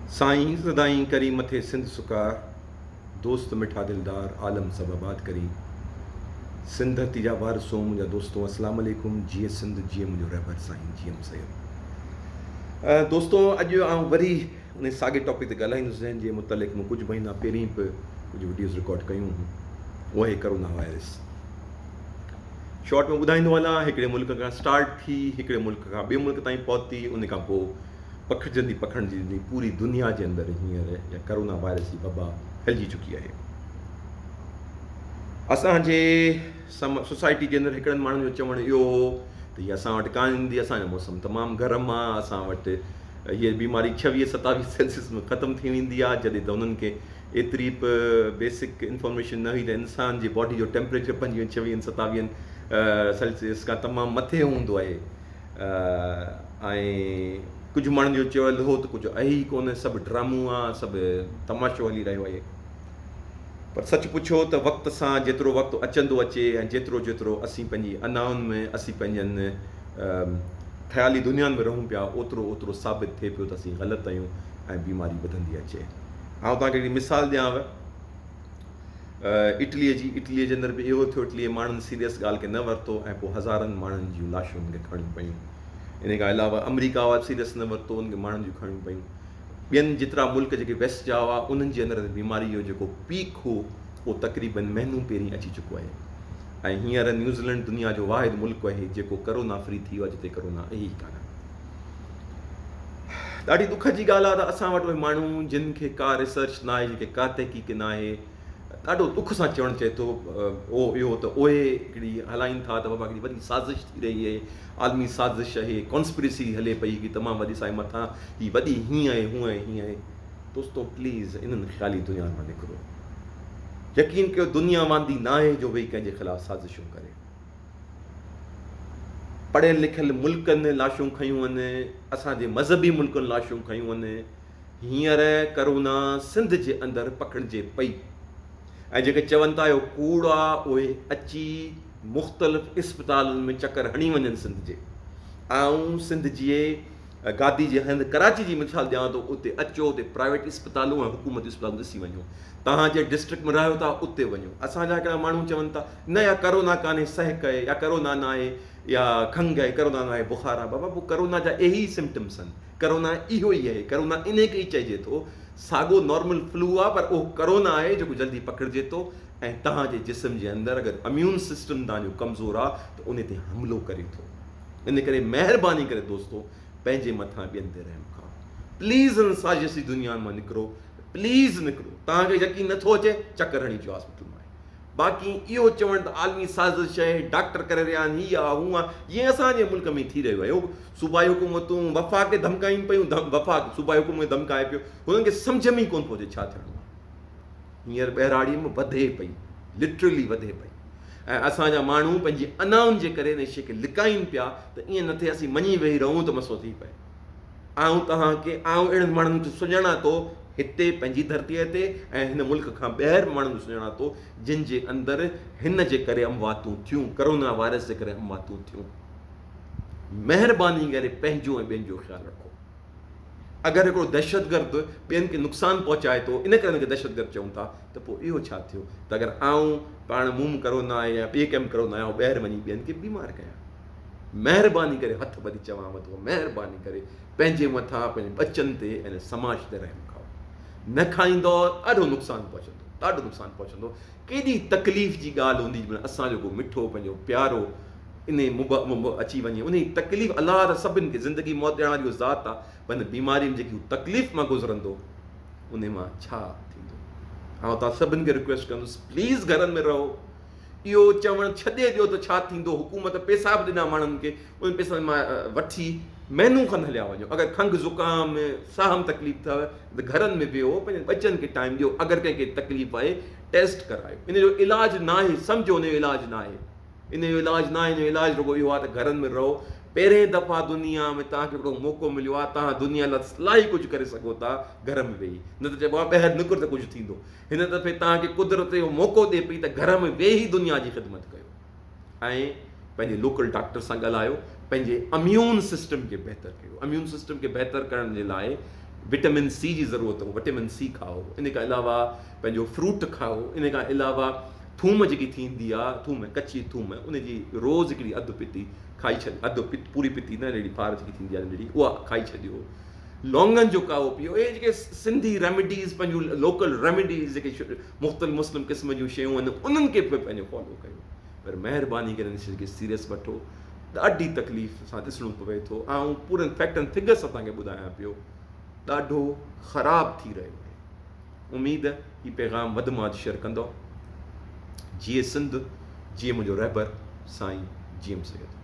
साईं सदाईं करी मथे सिंध सुकार, दोस्त मिठा दिलदार आलम सब आबाद करी। सिंध धरती जा वारसो मुंहिंजा दोस्तों, अस्सलाम वालेकुम। जीअं सिंध जीअं मुंहिंजो रहबर साईं जीअं सैयद। दोस्तों, अॼु आउं वरी उन साॻे टॉपिक ते ॻाल्हाईंदुसि जंहिंजे मुतलिक़ मूं कुझु महीना पहिरीं बि कुझु वीडियोज़ रिकॉर्ड कयूं हुयूं। उहो आहे करोना वायरस। शॉर्ट में ॿुधाईंदो हलां, हिकिड़े मुल्क खां स्टार्ट थी, हिकिड़े मुल्क खां ॿिए मुल्क ताईं पहुती, उन खां पोइ पखिड़िजंदी पूरी दुनिया जे अंदरि हींअर या करोना वायरस जी वबा फैलिजी चुकी आहे। असांजे सोसाइटी जे अंदरि हिकिड़नि माण्हुनि जो चवणु इहो हो त हीअ असां वटि कान ईंदी, असांजो मौसम तमामु गरम आहे, असां वटि हीअ बीमारी 26-27 सेल्सियस में ख़तमु थी वेंदी आहे। जॾहिं त उन्हनि खे एतिरी बि बेसिक इंफॉर्मेशन न हुई त इंसान जी बॉडी जो टेम्परेचर 25-27 सेल्सियस खां तमामु मथे हूंदो आहे। ऐं कुझु माण्हुनि जो चवल हो त कुझु आहे ई कोन, सभु ड्रामो आहे, सभु तमाशो हली रहियो आहे। पर सच पुछो त वक़्त सां जेतिरो वक़्तु अचंदो अचे ऐं जेतिरो असीं पंहिंजी अनाउनि में, असीं पंहिंजनि ख़्याली दुनिया में रहूं पिया, ओतिरो साबित थिए पियो त असीं ग़लति आहियूं ऐं बीमारी वधंदी अचे। आउं तव्हांखे हिकिड़ी मिसाल ॾियांव इटलीअ जी। इटलीअ जे अंदरि बि इहो थियो। इटलीअ माण्हुनि सीरियस ॻाल्हि खे न वरितो ऐं पोइ हज़ारनि माण्हुनि जूं लाशूं हुनखे खणियूं पियूं। इन खां अलावा अमरीका वारा सीरियस न वरितो, उनखे माण्हुनि जूं खणियूं पियूं। ॿियनि जेतिरा मुल्क जेके वेस्ट जा हुआ, उन्हनि जे अंदरि बीमारी जो जेको पीक हो उहो तक़रीबन महीनूं पहिरीं अची चुको आहे। ऐं हींअर न्यूज़ीलैंड दुनिया जो वाहिद मुल्क आहे जेको करोना फ्री थी वियो आहे, जिते करोना आहे ई कान। ॾाढी दुख जी ॻाल्हि आहे त असां वटि उहे माण्हू जिन खे का रिसर्च न आहे, जेके का तहक़ीक़ न आहे, ॾाढो दुख सां चवणु चाहे थो इहो त उहे हिकिड़ी हलाइनि था त बाबा हिकिड़ी वॾी साज़िश थी रही आहे, आलमी साज़िश आहे, कॉन्स्पिरेसी हले पई कि तमामु वॾी साईं मथां ही वॾी हीअं आहे, हूअं आहे, हीअं आहे। दोस्तो प्लीज़ इन्हनि ख़्याली दुनिया मां निकिरो। यकीन कयो दुनिया वांदी न आहे जो वेही कंहिंजे ख़िलाफ़ु साज़िशूं करे। पढ़ियल लिखियल मुल्कनि लाशूं खयूं आहिनि, असांजे मज़हबी मुल्कनि लाशूं खयूं आहिनि। हींअर करोना सिंध जे अंदरि पकड़िजे पई ऐं जेके चवनि था इहो कूड़ आहे, उहे अची मुख़्तलिफ़ इस्पतालुनि में चकर हणी वञनि सिंध जे। ऐं सिंध जी गादी जे हंधि कराची जी मिसाल ॾियां थो, उते अचो, उते प्राइवेट इस्पतालूं ऐं हुकूमती इस्पतालूं ॾिसी वञो। तव्हां जे डिस्ट्रिक्ट में रहियो था उते वञो। असांजा हिकिड़ा माण्हू चवनि था न या करोना कान्हे, सहक आहे, या करोना न आहे, या खंघि आहे, करोना न आहे, बुखार आहे। बाबा पोइ करोना जा यही सिम्टम्स आहिनि, करोना इहो ई आहे। करोना इन खे ई चइजे थो, साॻियो नॉर्मल फ्लू आहे, पर उहो करोना आहे जेको जल्दी पकड़िजे थो ऐं तव्हांजे जिस्म जे अंदरि अगरि इम्यून सिस्टम तव्हांजो कमज़ोर आहे त उन ते हमिलो करे थो। इन करे महिरबानी करे दोस्तो पंहिंजे मथां ॿियनि ते रहम खाओ। प्लीज़ इन साज़िशी दुनिया मां निकिरो, प्लीज़ निकिरो। तव्हांखे यकीन नथो अचे, चकर हणी अचो हॉस्पिटल मां। बाक़ी इहो चवणु त आलमी साज़िश आहे, डॉक्टर करे रहिया आहिनि, हीअ आहे, हूअं आहे, जीअं असांजे मुल्क में थी रहियो आहे। सूबाई हुकूमतूं वफ़ा खे धमकाइनि पियूं, वफ़ा सूबाई हुकूमत धमकाए पियो, हुननि खे सम्झ में ई कोन पियो अचे छा थियणो आहे। हींअर ॿहिराड़ीअ में वधे पई, लिटरली वधे पई। ऐं असांजा माण्हू पंहिंजी अनाउनि जे करे इन शइ खे लिकाइनि पिया त ईअं न थिए असीं मञी वेही रहूं त मसो थी पए। तव्हांखे अहिड़नि माण्हुनि खे सुञाणा थो हिते पंहिंजी धरतीअ ते ऐं हिन मुल्क खां ॿाहिरि माण्हुनि खे सुञाणा थो जिन जे अंदरि हिन जे करे अमवातूं थियूं, करोना वायरस जे करे अमवातूं थियूं। महिरबानी करे पंहिंजो ऐं ॿियनि जो ख़्यालु रखो। अगरि हिकिड़ो दहशतगर्द ॿियनि खे नुक़सानु पहुचाए थो, इन करे हुनखे दहशतगर्द चऊं था, त पोइ इहो छा थियो त अगरि पाण मुंहुं करोना आहे या ॿिए कंहिं करोना आहे, ॿाहिरि वञी ॿियनि खे बीमार कयां। महिरबानी करे हथु ॿधी चवांव थो, महिरबानी करे पंहिंजे मथां, पंहिंजे बचनि ते ऐं समाज ते रहम खाओ। न खाईंदो ॾाढो नुक़सानु पहुचंदो, ॾाढो नुक़सानु पहुचंदो। केॾी तकलीफ़ जी ॻाल्हि हूंदी असांजो को मिठो पंहिंजो प्यारो इन अची वञे। उन जी तकलीफ़, अलाह त सभिनि खे ज़िंदगी मौत ॾियण वारी ज़ात आहे, पर बीमारी में जेकी तकलीफ़ मां गुज़रंदो उन मां छा थींदो। तव्हां सभिनि खे रिक्वेस्ट कंदुसि, प्लीज़ घरनि में रहो। इहो चवणु छॾे ॾियो त छा थींदो। हुकूमत पैसा बि ॾिना माण्हुनि खे, उन पैसनि मां वठी महिनूं खनि हलिया वञो। अगरि खंघि ज़ुकाम साहम तकलीफ़ अथव त घरनि में वियो, पंहिंजे बचनि खे टाइम ॾियो। अगरि कंहिंखे तकलीफ़ आहे टेस्ट करायो। इन जो इलाजु न आहे, सम्झो इन जो इलाजु न आहे, इन जो इलाजु न आहे। इन जो इलाजु रुॻो इहो आहे त घरनि में रहो। पहिरें दफ़ा दुनिया में तव्हांखे हिकिड़ो मौक़ो मिलियो आहे, तव्हां दुनिया लाइ इलाही कुझु करे सघो था घर में वेही। न त चइबो आहे ॿाहिरि निकिर त कुझु थींदो। हिन दफ़े तव्हांखे कुदरत इहो मौक़ो ॾिए पई त घर में वेही दुनिया जी ख़िदमत कयो ऐं पंहिंजे लोकल डॉक्टर सां ॻाल्हायो, पंहिंजे इम्यून सिस्टम खे बहितर कयो। इम्यून सिस्टम खे बहितर करण जे लाइ विटामिन सी जी ज़रूरत हो, विटामिन सी खाओ, इन खां अलावा पंहिंजो फ्रूट खाओ, इन खां अलावा थूम जेकी थींदी आहे, थूम कची थूम, उनजी रोज़ु हिकिड़ी अधु पिती खाई छॾियो, पूरी पिती न, अहिड़ी फार जेकी थींदी आहे नंढड़ी, उहा खाई छॾियो। लौंगनि जो कावो पीओ। इहे जेके सिंधी रेमिडीज़, पंहिंजूं लोकल रेमिडीज़ जेके मुख़्तलिफ़ मुस्लिम क़िस्म जूं शयूं आहिनि, उन्हनि खे बि पंहिंजो फॉलो कयो। पर महिरबानी करे हिन शइ खे सीरियस वठो। ॾाढी तकलीफ़ सां ॾिसणो पवे थो, ऐं पूरनि फैक्ट एंड फिगर्स सां तव्हांखे ॿुधायां पियो, ॾाढो ख़राबु थी रहियो आहे। उमेद ही पैगाम वधि में वधि शेयर कंदो। जीए सिंध, जीए मुंहिंजो रहबर साईं GM सैयद।